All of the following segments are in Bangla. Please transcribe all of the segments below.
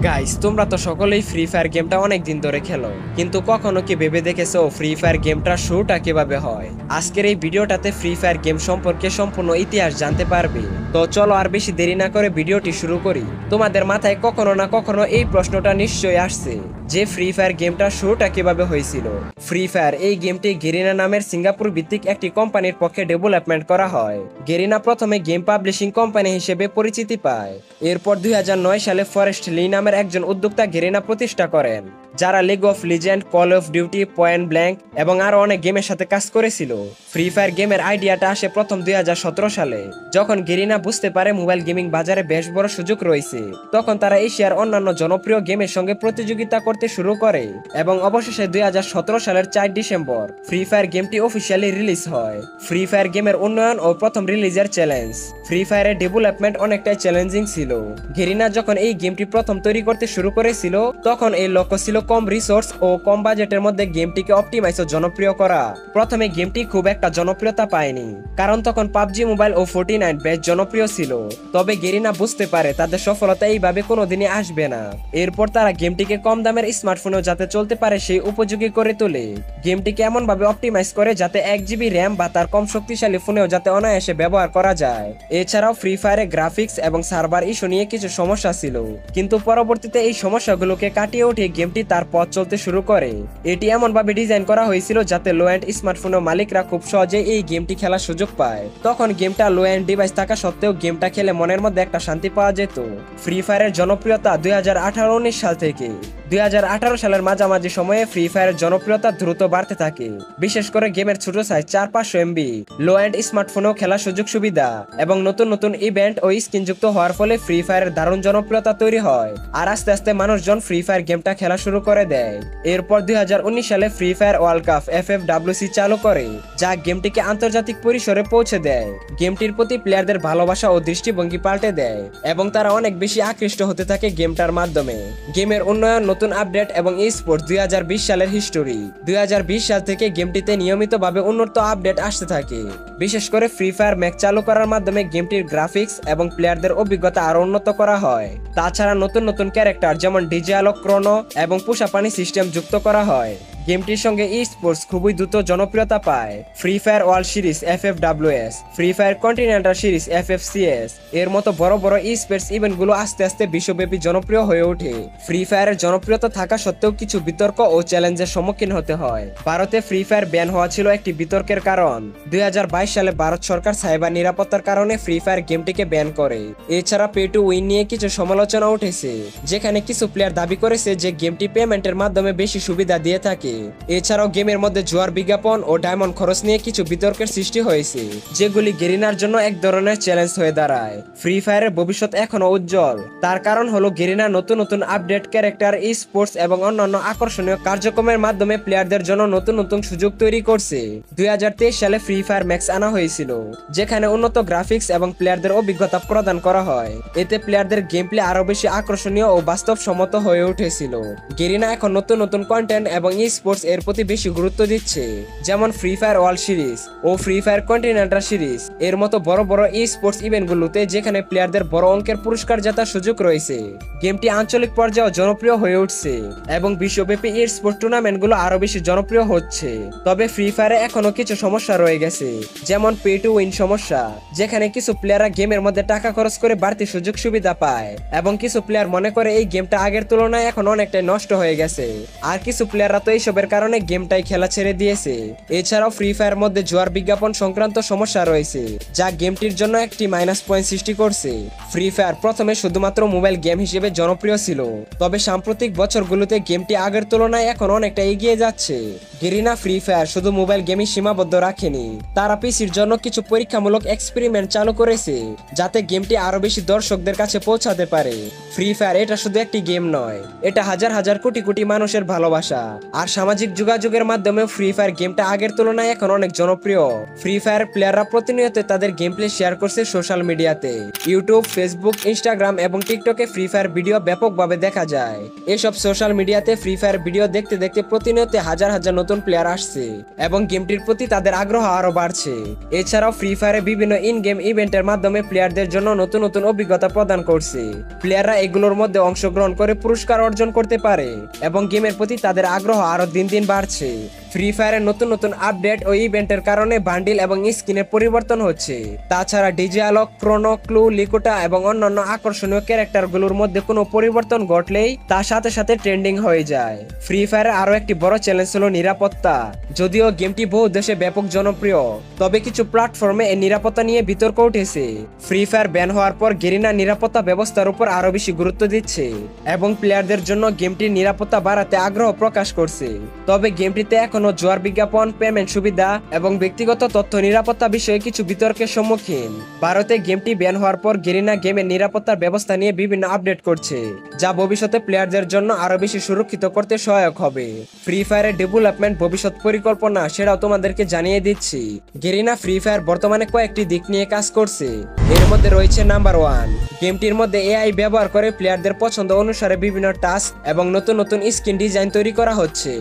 গাইস, তোমরা তো সকলেই ফ্রি ফায়ার গেমটা অনেক দিন ধরে খেলো, কিন্তু কখনো কি ভেবে দেখেছো ফ্রি ফায়ার গেমটা শুরুটা কিভাবে হয়? আজকের এই ভিডিওটাতে ফ্রি ফায়ার গেম সম্পর্কে সম্পূর্ণ ইতিহাস জানতে পারবে। তো চলো আর বেশি দেরি না করে ভিডিওটি শুরু করি। তোমাদের মাথায় কখনো না কখনো এই প্রশ্নটা নিশ্চয়ই আসছে যে ফ্রি ফায়ার গেমটা শুরুটা কিভাবে হয়েছিল। ফ্রি ফায়ার এই গেমটি গেরিনা নামের সিঙ্গাপুর ভিত্তিক একটি কোম্পানির পক্ষে ডেভেলপমেন্ট করা হয়। গেরিনা প্রথমে গেম পাবলিশিং কোম্পানি হিসেবে পরিচিতি পায়। এরপর 2009 সালে ফরেস্ট লি নামের একজন উদ্যোক্তা গেরিনা প্রতিষ্ঠা করেন, যারা league of legend, call of duty, point blank এবং আরো অনেক গেমের সাথে কাজ করেছিল। ফ্রি ফায়ার গেমের আইডিয়াটা আসে প্রথম 2017 সালে, যখন গেরিনা বুঝতে পারে মোবাইল গেমিং বাজারে বেশ বড় সুযোগ রয়েছে। তখন তারা এশিয়ার অন্যান্য জনপ্রিয় গেমের সঙ্গে প্রতিযোগিতা করতে শুরু করে এবং অবশেষে 2017 সালের 4 ডিসেম্বর ফ্রি ফায়ার গেমটি অফিসিয়ালি রিলিজ হয়। ফ্রি ফায়ার গেমের উন্নয়ন ও প্রথম রিলিজের চ্যালেঞ্জ। ফ্রি ফায়ারের ডেভেলপমেন্ট অনেকটাই চ্যালেঞ্জিং ছিল। গেরিনা যখন এই গেমটি প্রথম তৈরি করতে শুরু করেছিল, তখন এই লক্ষ্য ছিল কম রিসোর্স ও কম বাজেটের মধ্যে গেমটিকে অপটিমাইজ ও জনপ্রিয় করা। প্রথমে গেমটি খুব একটা জনপ্রিয়তা পায়নি, কারণ তখন পাবজি মোবাইল ও 49 বেশ জনপ্রিয় ছিল। তবে গেরিনা বুঝতে পারে তাদের সফলতা এইভাবে কোনোদিনই আসবে না। এরপর তারা গেমটিকে কম দামের স্মার্টফোনেও যাতে চলতে পারে সেই উপযোগী করে তোলে। গেমটিকে এমন ভাবে অপটিমাইজ করে যাতে 1 GB র্যাম বা তার কম শক্তিশালী ফোনেও যাতে অনায়াসে ব্যবহার করা যায়। এছাড়াও ফ্রি ফায়ারে গ্রাফিক্স এবং সার্ভার ইস্যু নিয়ে কিছু সমস্যা ছিল, কিন্তু পরবর্তীতে এই সমস্যাগুলোকে কাটিয়ে উঠে গেমটি তার পথ চলতে শুরু করে। এটি এমন ভাবে ডিজাইন করা হয়েছিল যাতে লো এন্ড স্মার্টফোনের মালিকরা খুব সহজে এই গেমটি খেলার সুযোগ পায়। তখন গেমটা লো এন্ড ডিভাইস থাকা সত্ত্বেও গেমটা খেলে মনের মধ্যে একটা শান্তি পাওয়া যেত। ফ্রি ফায়ারের জনপ্রিয়তা 2018-19 সাল থেকে 2018 সালের মাঝামাঝি সময়ে ফ্রি ফায়ারের জনপ্রিয়তা দ্রুত বাড়তে থাকে। বিশেষ করে গেমের ছোট সাইজ 400-500 MB, লো এন্ড স্মার্টফোনেও খেলার সুযোগ সুবিধা এবং নতুন নতুন ইভেন্ট ও স্কিন যুক্ত হওয়ার ফলে ফ্রি ফায়ারের দারুণ জনপ্রিয়তা তৈরি হয়। আর আস্তে আস্তে মানুষজন ফ্রি ফায়ার গেমটা খেলা শুরু করে দেয়। এরপর 2019 সালে free fire world cup FFWC চালু করে, যা গেমটিকে আন্তর্জাতিক পরিসরে পৌঁছে দেয়। গেমটির প্রতি প্লেয়ারদের ভালোবাসা ও দৃষ্টিভঙ্গি পাল্টে দেয় এবং তারা অনেক বেশি আকৃষ্ট হতে থাকে গেমটার মাধ্যমে। গেমের উন্নয়ন, নতুন আপডেট এবং স্পোর্টস 2020 সালের হিস্টোরি। 2020 সাল থেকে গেমটিতে নিয়মিতভাবে উন্নত আপডেট আসতে থাকে। বিশেষ করে ফ্রি ফায়ার ম্যাক্স চালু করার মাধ্যমে গেমটির গ্রাফিক্স এবং প্লেয়ারদের অভিজ্ঞতা আরো উন্নত করা হয়। তাছাড়া নতুন নতুন ক্যারেক্টার যেমন ডিজে আলোক, ক্রোনো এবং পোষাপানি সিস্টেম যুক্ত করা হয়। গেমটির সঙ্গে স্পোর্টস খুবই দ্রুত জনপ্রিয়তা পায়। Free fire world series FFWS, free fire continental series FFCS এর মতো বড় বড় স্পোর্টস ইভেন্টগুলো আস্তে আস্তে বিশ্বব্যাপী জনপ্রিয় হয়ে ওঠে। ফ্রি ফায়ারের জনপ্রিয়তা থাকা সত্ত্বেও কিছু বিতর্ক ও চ্যালেঞ্জের সম্মুখীন হতে হয়। ভারতে ফ্রি ফায়ার ব্যান হওয়া ছিল একটি বিতর্কের কারণ। 2022 সালে ভারত সরকার সাইবার নিরাপত্তার কারণে ফ্রি ফায়ার গেমটিকে ব্যান করে। এছাড়া পে টু উইন নিয়ে কিছু সমালোচনা উঠেছে, যেখানে কিছু প্লেয়ার দাবি করেছে যে গেমটি পেমেন্টের মাধ্যমে বেশি সুবিধা দিয়ে থাকে। এছাড়াও গেমের মধ্যে জুয়ার বিজ্ঞাপন ও ডায়মন্ড খরচ নিয়ে কিছু বিতর্কের সৃষ্টি হয়েছে, যেগুলি গেরিনার জন্য এক ধরনের চ্যালেঞ্জ হয়ে দাঁড়ায়। ফ্রি ফায়ারের ভবিষ্যৎ এখনো উজ্জ্বল। তার কারণ হলো গেরিনা নতুন নতুন আপডেট, ক্যারেক্টার, স্পোর্টস এবং অন্যান্য আকর্ষণীয় কার্যক্রমের মাধ্যমে প্লেয়ারদের জন্য নতুন নতুন সুযোগ তৈরি করছে। 2023 সালে ফ্রি ফায়ার ম্যাক্স আনা হয়েছিল, যেখানে উন্নত গ্রাফিক্স এবং প্লেয়ারদের অভিজ্ঞতা প্রদান করা হয়। এতে প্লেয়ারদের গেম প্লে আরো বেশি আকর্ষণীয় ও বাস্তবসম্মত হয়ে উঠেছিল। গেরিনা এখন নতুন নতুন কন্টেন্ট এবং স্পোর্টস এর প্রতি বেশি গুরুত্ব দিচ্ছে, যেমন ফ্রি ফায়ার ওয়ার্ল্ড সিরিজ ও ফ্রি ফায়ার কন্টিনেন্টাল সিরিজ এর মতো বড় বড় স্পোর্টস ইভেন্টগুলোতে, যেখানে প্লেয়ারদের বড় অঙ্কের পুরস্কার জেতার সুযোগ রয়েছে। গেমটি আঞ্চলিক পর্যায়ে জনপ্রিয় হয়ে উঠছে এবং বিশ্বব্যাপী স্পোর্টস টুর্নামেন্টগুলো আরো বেশি জনপ্রিয় হচ্ছে। তবে ফ্রি ফায়ারে এখনো কিছু সমস্যা রয়ে গেছে, যেমন পে টু উইন সমস্যা, যেখানে কিছু প্লেয়াররা গেমের মধ্যে টাকা খরচ করে বাড়তি সুযোগ সুবিধা পায় এবং কিছু প্লেয়ার মনে করে এই গেমটা আগের তুলনায় এখন অনেকটাই নষ্ট হয়ে গেছে। আর কিছু প্লেয়াররা তো এইসবের কারণে গেমটাই খেলা ছেড়ে দিয়েছে। এছাড়াও ফ্রি ফায়ার মধ্যে জুয়ার বিজ্ঞাপন সংক্রান্ত সমস্যা রয়েছে, যা গেমটির জন্য একটি মাইনাস পয়েন্ট সৃষ্টি করছে। ফ্রি ফায়ার প্রথমে শুধুমাত্র মোবাইল গেম হিসেবে জনপ্রিয় ছিল, তবে সাম্প্রতিক বছরগুলোতে গেমটি আগের তুলনায় এখন অনেকটা এগিয়ে যাচ্ছে। গেরিনা ফ্রি ফায়ার শুধু মোবাইল গেমই সীমাবদ্ধ রাখেনি, তারা পিসির জন্য কিছু পরীক্ষামূলক এক্সপেরিমেন্ট চালু করেছে, যাতে গেমটি আরো বেশি দর্শকদের কাছে পৌঁছাতে পারে। ফ্রি ফায়ার এটা শুধু একটি গেম নয়, এটা হাজার হাজার কোটি কোটি মানুষের ভালোবাসা। আর সামাজিক যোগাযোগের মাধ্যমে ফ্রি ফায়ার গেমটা আগের তুলনায় এখন অনেক জনপ্রিয়। ফ্রি ফায়ার প্লেয়াররা প্রতিনিয়ত তাদের গেম প্লে শেয়ার করছে সোশ্যাল মিডিয়াতে। ইউটিউব, ফেসবুক, ইনস্টাগ্রাম এবং টিকটকে ফ্রি ফায়ার ভিডিও ব্যাপকভাবে দেখা যায়। এসব সোশ্যাল মিডিয়াতে ফ্রি ফায়ার ভিডিও দেখতে দেখতে প্রতিনিয়ত হাজার হাজার নতুন প্লেয়ার আসছে এবং গেমটির প্রতি তাদের আগ্রহ আরো বাড়ছে। এছাড়াও ফ্রি ফায়ারে বিভিন্ন ইন গেম ইভেন্টের মাধ্যমে প্লেয়ারদের জন্য নতুন নতুন অভিজ্ঞতা প্রদান করছে। প্লেয়াররা এগুলোর মধ্যে অংশগ্রহণ করে পুরস্কার অর্জন করতে পারে এবং গেমের প্রতি তাদের আগ্রহ আরো দিন দিন বাড়ছে। ফ্রি ফায়ারের নতুন নতুন আপডেট ও ইভেন্টের কারণে বান্ডিল এবং স্কিনের পরিবর্তন হচ্ছে। তাছাড়া ডিজে আলোক, ক্রোনো, ক্লু, লিকুটা এবং অন্যান্য আকর্ষণীয় ক্যারেক্টারগুলোর মধ্যে কোনো পরিবর্তন ঘটলেই তার সাথে সাথে ট্রেন্ডিং হয়ে যায়। ফ্রি ফায়ারের আরো একটি বড় চ্যালেঞ্জ হলো নিরাপত্তা। যদিও গেমটি বহু দেশে ব্যাপক জনপ্রিয়, তবে কিছু প্ল্যাটফর্মে এর নিরাপত্তা নিয়ে বিতর্ক উঠেছে। ফ্রি ফায়ার ব্যান হওয়ার পর গেরিনা নিরাপত্তা ব্যবস্থার উপর আরো বেশি গুরুত্ব দিচ্ছে এবং প্লেয়ারদের জন্য গেমটির নিরাপত্তা বাড়াতে আগ্রহ প্রকাশ করছে। তবে গেমটিতে এখনো জোয়ার বিজ্ঞাপন, পেমেন্ট সুবিধা এবং ব্যক্তিগত তথ্য নিরাপত্তা বিষয়ে কিছু বিতর্কের সম্মুখীন। ভারতে গেমটি ব্যান হওয়ার পর গেরিনা গেমের নিরাপত্তার ব্যবস্থা নিয়ে বিভিন্ন আপডেট করছে, যা ভবিষ্যতে প্লেয়ারদের জন্য আরো বেশি সুরক্ষিত করতে সহায়ক হবে। ফ্রি ফায়ারের ডেভেলপমেন্ট ভবিষ্যৎ পরিকল্পনা সেটাও তোমাদেরকে জানিয়ে দিচ্ছি। গেরিনা ফ্রি ফায়ার বর্তমানে কয়েকটি দিক নিয়ে কাজ করছে। এর মধ্যে রয়েছে নাম্বার 1, গেমটির মধ্যে এআই ব্যবহার করে প্লেয়ারদের পছন্দ অনুসারে বিভিন্ন টাস্ক এবং নতুন নতুন স্কিন ডিজাইন তৈরি করা হচ্ছে।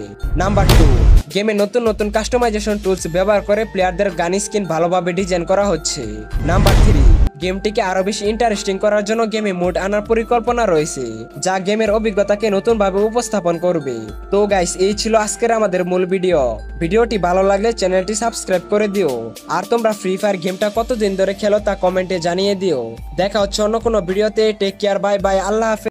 নাম্বার 2, গেমে নতুন নতুন কাস্টমাইজেশন টুলস ব্যবহার করে প্লেয়ারদের গান স্কিন ভালোভাবে ডিজাইন করা হচ্ছে। নাম্বার 3, গেমটিকে আরো বেশি ইন্টারেস্টিং করার জন্য গেমে মোড আনার পরিকল্পনা রয়েছে, যা গেমের অভিজ্ঞতাকে নতুনভাবে উপস্থাপন করবে। তো গাইস, এই ছিল আজকের আমাদের মূল ভিডিওটি ভালো লাগলে চ্যানেলটি সাবস্ক্রাইব করে দিও। আর তোমরা ফ্রি ফায়ার গেমটা কতদিন ধরে খেলো তা কমেন্টে জানিয়ে দিও। দেখা হচ্ছে অন্য কোনো ভিডিওতে। টেক কেয়ার, বাই বাই, আল্লাহ হাফেজ।